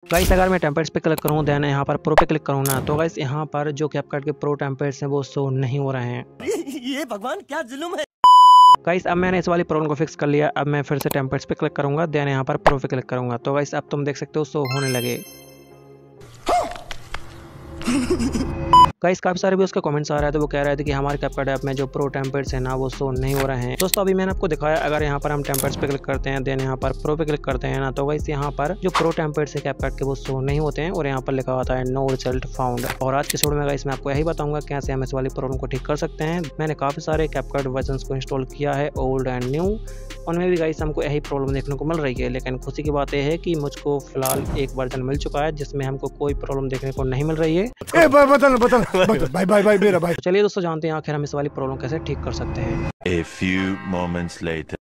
Guys अगर मैं templates पे क्लिक करूँ देन यहाँ पर प्रो पे क्लिक करूँ ना, तो गाइस यहाँ पर जो कैपकट के प्रो टेम्पलेट्स हैं वो शो नहीं हो रहे हैं। ये भगवान क्या जुल्म है। गाइस अब मैंने इस वाली प्रॉब्लम को फिक्स कर लिया। अब मैं फिर से टेम्पलेट्स पे क्लिक करूंगा देन यहाँ पर प्रो पे क्लिक करूंगा, तो गाइस अब तुम देख सकते हो शो होने लगे। गाइस काफी सारे भी उसके कमेंट्स आ रहे थे, वो कह रहे थे कि हमारे कैपकट ऐप में जो प्रो टेम्पलेट्स है ना वो शो नहीं हो रहे हैं। दोस्तों अभी मैंने आपको दिखाया, अगर यहाँ पर हम टेम्पलेट्स पे क्लिक करते हैं देन यहाँ पर प्रो पे क्लिक करते हैं ना, तो गाइस यहाँ पर जो प्रो टेम्पलेट्स है कैपकट के वो शो नहीं होते हैं और यहाँ पर लिखा होता है नो रिजल्ट फाउंड। और आज के वीडियो में गाइस मैं आपको यही बताऊंगा कैसे हम इस वाली प्रॉब्लम को ठीक कर सकते हैं। मैंने काफी सारे कैपकट वर्जन को इंस्टॉल किया है, ओल्ड एंड न्यू, उनमें भी गाइस हमको यही प्रॉब्लम देखने को मिल रही है। लेकिन खुशी की बात यह है कि मुझको फिलहाल एक वर्जन मिल चुका है जिसमें हमको कोई प्रॉब्लम देखने को नहीं मिल रही है। भाई चलिए दोस्तों जानते हैं आखिर हम इस वाली प्रॉब्लम कैसे ठीक कर सकते हैं। A few moments later.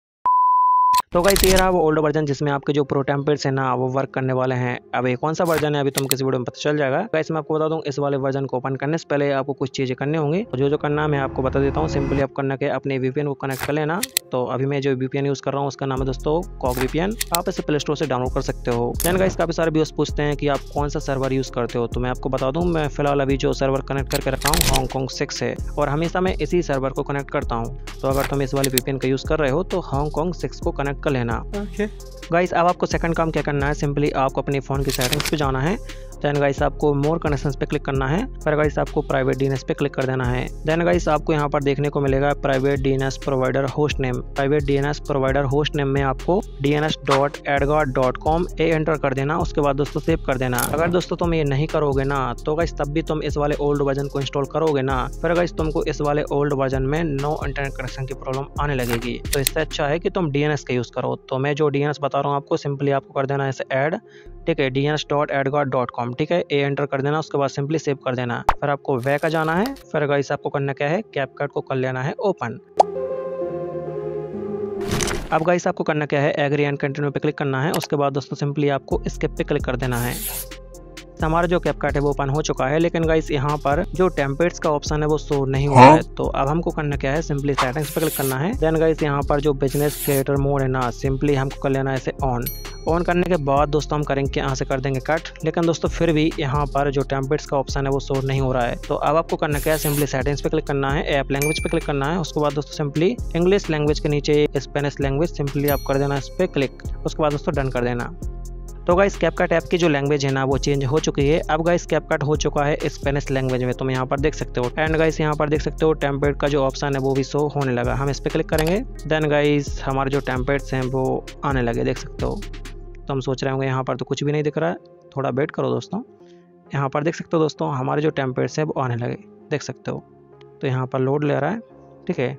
तो गाइस ये रहा वो ओल्ड वर्जन जिसमें आपके जो प्रो टेम्पलेट्स है ना वो वर्क करने वाले हैं। अब ये कौन सा वर्जन है अभी तुम किसी वीडियो में पता चल जाएगा। गाइस मैं आपको बता दूं, इस वाले वर्जन को ओपन करने से पहले आपको कुछ चीजें करनी होंगी, और जो करना मैं आपको बता देता हूँ। सिंपली आप करना के अपने VPN को कनेक्ट कर लेना। तो अभी मैं जो VPN यूज कर रहा हूँ उसका नाम है दोस्तों कॉग VPN। आप इसे प्ले स्टोर से डाउनलोड कर सकते हो। देन गाइस काफी सारे व्यूअर्स पूछते हैं कि आप कौन सा सर्वर यूज करते हो, तो मैं आपको बता दूं मैं फिलहाल अभी जो सर्वर कनेक्ट करके रखा हूँ हांगकांग 6 है और हमेशा मैं इसी सर्वर को कनेक्ट करता हूँ। तो अगर तुम इस वाले VPN का यूज कर रहे हो तो हांगकांग 6 को कनेक्ट कर लेना। गाइस अब आपको सेकंड काम क्या करना है, सिंपली आपको अपने फ़ोन की सेटिंग्स पे जाना है। देन गाइस आपको मोर कनेक्शंस पे क्लिक करना है। फिर गाइस आपको प्राइवेट DNS पे क्लिक कर देना है। देन गाइस आपको यहाँ पर देखने को मिलेगा private DNS provider host name. Private DNS provider host name में आपको dns.adguard.com एंटर कर देना। उसके बाद दोस्तों सेव कर देना। अगर दोस्तों तुम ये नहीं करोगे ना तो गाइस तब भी तुम इस वाले ओल्ड वर्जन को इंस्टॉल करोगे ना, फिर गाइस तुमको इस वाले ओल्ड वर्जन में नो इंटरनेट कनेक्शन की प्रॉब्लम आने लगेगी। तो इससे अच्छा है कि तुम DNS का यूज़ करो। तो मैं जो DNS बता रहा हूँ आपको, सिंपली आपको कर देना है इसे ऐड, ठीक है, dns.adguard.com, ठीक है, ए एंटर कर देना। उसके बाद सिंपली सेव कर देना। फिर आपको वे का जाना है। फिर गाइस आपको करना क्या है, कैपकट को कर लेना है ओपन। अब गाइस आपको करना क्या है, एग्री एंड कंटिन्यू पे क्लिक करना है। उसके बाद दोस्तों सिंपली आपको स्किप पे क्लिक कर देना है। हमारा जो कैपकट है वो ओपन हो चुका है, लेकिन गाइस यहाँ पर जो टेम्पलेट्स का ऑप्शन है वो शो नहीं हो रहा है। तो अब हमको करना क्या है, सिंपली सेटिंग्स पे क्लिक करना है। देन गाइस यहाँ पर जो बिजनेस क्रिएटर मोड है ना, सिंपली हमको कर लेना है इसे ऑन करने के बाद दोस्तों हम करेंगे यहाँ से कर देंगे कट। लेकिन दोस्तों फिर भी यहाँ पर जो टेम्पलेट्स का ऑप्शन है वो शो नहीं हो रहा है। तो अब आपको करना क्या है, सिंपली सेटिंग्स पे क्लिक करना है, ऐप लैंग्वेज पे क्लिक करना है। उसके बाद दोस्तों सिंपली इंग्लिश लैंग्वेज के नीचे स्पेनिश लैंग्वेज सिंपली आप कर देना इस पे क्लिक। उसके बाद दोस्तों डन कर देना। तो गाइस कैपकट ऐप की जो लैंग्वेज है ना वो चेंज हो चुकी है। अब गाइस कैपकट हो चुका है स्पेनिश लैंग्वेज में, तुम यहाँ पर देख सकते हो। एंड गाइस यहाँ पर देख सकते हो टेम्पलेट का जो ऑप्शन है वो भी शो होने लगा। हम इस पर क्लिक करेंगे। देन गाइस हमारे जो टेम्पलेट्स हैं वो आने लगे, देख सकते हो। तो हम सोच रहे होंगे यहाँ पर तो कुछ भी नहीं दिख रहा है, थोड़ा वेट करो दोस्तों। यहाँ पर देख सकते हो दोस्तों हमारे जो टेम्पलेट्स हैं वो आने लगे, देख सकते हो। तो यहाँ पर लोड ले रहा है, ठीक है,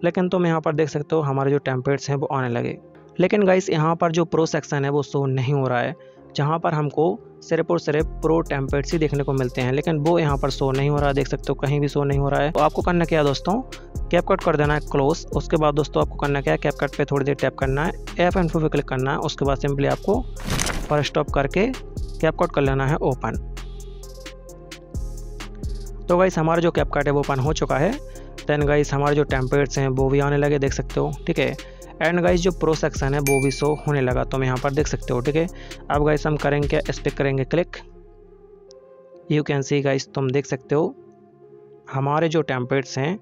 लेकिन तुम यहाँ पर देख सकते हो हमारे जो टेम्पलेट्स हैं वो आने लगे। लेकिन गाइस यहाँ पर जो प्रो सेक्शन है वो शो नहीं हो रहा है, जहाँ पर हमको सिर्फ और सिर्फ प्रो टेम्पलेट्स ही देखने को मिलते हैं, लेकिन वो यहाँ पर शो नहीं हो रहा है, देख सकते हो कहीं भी शो नहीं हो रहा है। तो आपको करना क्या है दोस्तों, कैपकट कर देना है क्लोज। उसके बाद दोस्तों आपको करना क्या है, कैपकट पे थोड़ी देर टैप करना है, F4 पे क्लिक करना है। उसके बाद सिंपली आपको फर्स्ट स्टॉप करके कैपकट कर लेना है ओपन। तो गाइस हमारा जो कैपकट है वो ओपन हो चुका है। देन गाइस हमारे जो टेम्पलेट्स हैं वो भी आने लगे, देख सकते हो, ठीक है। एंड गाइस जो प्रो सेक्शन है वो भी शो होने लगा, तुम यहाँ पर देख सकते हो, ठीक है। अब गाइस हम करेंगे क्या, इस पर करेंगे click. You can see guys, तुम देख सकते हो हमारे जो टेम्पलेट्स हैं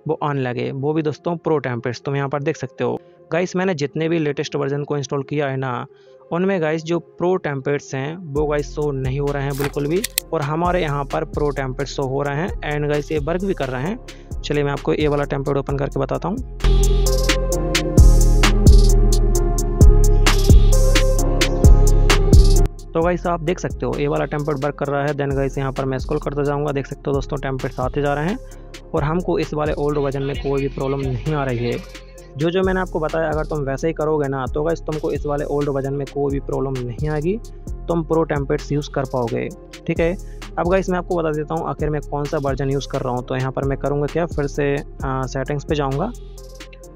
वो आने लगे, वो भी दोस्तों प्रो टेम्पलेट्स, तुम यहाँ पर देख सकते हो। गाइस मैंने जितने भी लेटेस्ट वर्जन को इंस्टॉल किया है ना, उनमें गाइस जो प्रो टेम्पलेट्स हैं वो गाइस शो नहीं हो रहे हैं बिल्कुल भी, और हमारे यहाँ पर प्रो टेम्पलेट्स शो हो रहे हैं। एंड गाइस ये वर्क भी कर रहे हैं। चलिए मैं आपको ये वाला टेम्पलेट ओपन करके बताता हूँ। तो गाइस आप देख सकते हो ये वाला टेम्पलेट वर्क कर रहा है। देन गाइस यहाँ पर मैं स्क्रॉल करता जाऊँगा, देख सकते हो दोस्तों टेम्पलेट्स आते जा रहे हैं और हमको इस वाले ओल्ड वर्जन में कोई भी प्रॉब्लम नहीं आ रही है। जो मैंने आपको बताया अगर तुम वैसे ही करोगे ना तो गाइस तुमको इस वाले ओल्ड वर्जन में कोई भी प्रॉब्लम नहीं आएगी, तुम प्रो टेम्पलेट्स यूज़ कर पाओगे, ठीक है। अब गाइस मैं आपको बता देता हूँ आखिर मैं कौन सा वर्जन यूज़ कर रहा हूँ। तो यहाँ पर मैं करूँगा क्या, फिर से सेटिंग्स पे जाऊँगा।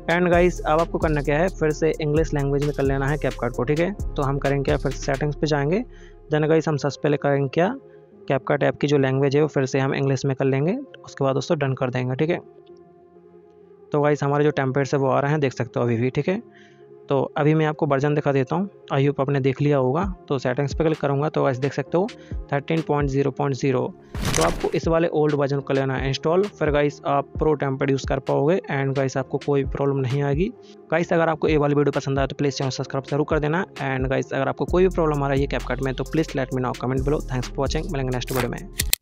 एंड गाइस अब आपको करना क्या है, फिर से इंग्लिश लैंग्वेज में कर लेना है कैपकट को, ठीक है। तो हम करेंगे क्या, फिर से सेटिंग्स पे जाएंगे। देन गाइस हम सबसे पहले करेंगे क्या, कैपकट ऐप की जो लैंग्वेज है वो फिर से हम इंग्लिश में कर लेंगे। उसके बाद दोस्तों डन कर देंगे, ठीक है। तो गाइस हमारे जो टेम्पलेट्स है वो आ रहे हैं, देख सकते हो अभी भी, ठीक है। तो अभी मैं आपको वर्जन दिखा देता हूँ, आई होप आपने देख लिया होगा। तो सेटिंग्स पे क्लिक करूँगा तो गाइस देख सकते हो 13.0.0। तो आपको इस वाले ओल्ड वर्जन को लेना है इंस्टॉल, फिर गाइस आप प्रो टेम्पर्ड यूज़ कर पाओगे एंड गाइस आपको कोई प्रॉब्लम नहीं आएगी। गाइस अगर आपको ये वाली वीडियो पसंद आए तो प्लीज़ चैनल सब्सक्राइब जरूर कर देना। एंड गाइस अगर आपको कोई भी प्रॉब्लम आ रही है कैपकट में तो please let me know comment below. Thanks for watching, मिलेंगे नेक्स्ट वीडियो में।